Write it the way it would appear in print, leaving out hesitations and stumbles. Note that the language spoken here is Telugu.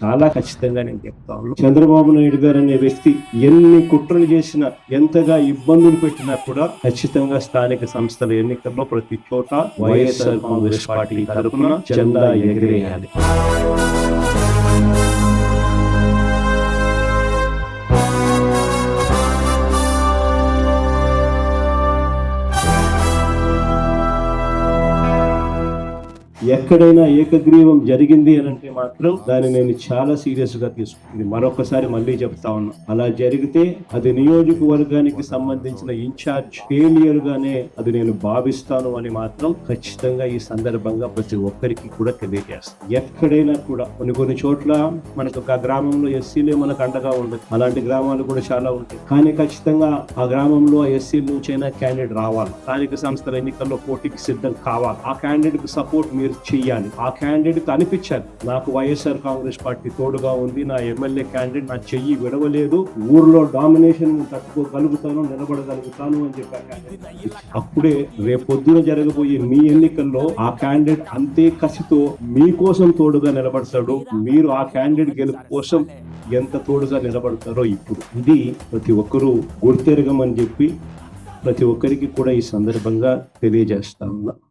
చాలా ఖచ్చితంగా నేను చెప్తా ఉన్నాను. చంద్రబాబు నాయుడు గారు అనే వ్యక్తి ఎన్ని కుట్రలు చేసినా, ఎంతగా ఇబ్బందులు పెట్టినా కూడా ఖచ్చితంగా స్థానిక సంస్థల ఎన్నికల్లో ప్రతి చోట వైఎస్ఆర్ కాంగ్రెస్ పార్టీ తరఫున జెండా ఎగిరేయాలి. ఎక్కడైనా ఏకగ్రీవం జరిగింది అని అంటే మాత్రం దాన్ని నేను చాలా సీరియస్ గా తీసుకుంది. మరొకసారి మళ్ళీ చెప్తా ఉన్నా, అలా జరిగితే అది నియోజకవర్గానికి సంబంధించిన ఇన్ఛార్జ్ ఫెయిలియర్ గానే అది నేను భావిస్తాను అని మాత్రం ఖచ్చితంగా ఈ సందర్భంగా ప్రతి ఒక్కరికి కూడా తెలియజేస్తాను. ఎక్కడైనా కూడా కొన్ని చోట్ల మనకు ఒక గ్రామంలో ఎస్సీలే మనకు అండగా ఉండదు, అలాంటి గ్రామాలు కూడా చాలా ఉంటాయి. కానీ ఖచ్చితంగా ఆ గ్రామంలో ఎస్సీల నుంచైనా క్యాండిడేట్ రావాలి, స్థానిక సంస్థల ఎన్నికల్లో పోటీకి సిద్ధం కావాలి. ఆ క్యాండిడేట్ కు సపోర్ట్ మీరు చెయ్యాలి. ఆ క్యాండిడేట్ అనిపించాలి, నాకు వైఎస్ఆర్ కాంగ్రెస్ పార్టీ తోడుగా ఉంది, నా ఎమ్మెల్యే క్యాండిడేట్ నా చెయ్యి విడవలేదు, ఊర్లో డామినేషన్ తట్టుకోగలుగుతాను, నిలబడగలుగుతాను అని చెప్పి అప్పుడే రేపొద్దున జరగబోయే మీ ఎన్నికల్లో ఆ క్యాండిడేట్ అంతే కసితో మీకోసం తోడుగా నిలబడతాడు. మీరు ఆ క్యాండిడేట్ గెలుపు కోసం ఎంత తోడుగా నిలబడతారో ఇప్పుడు ఇది ప్రతి ఒక్కరూ గుర్తెరగమని చెప్పి ప్రతి ఒక్కరికి కూడా ఈ సందర్భంగా తెలియజేస్తా ఉన్నా.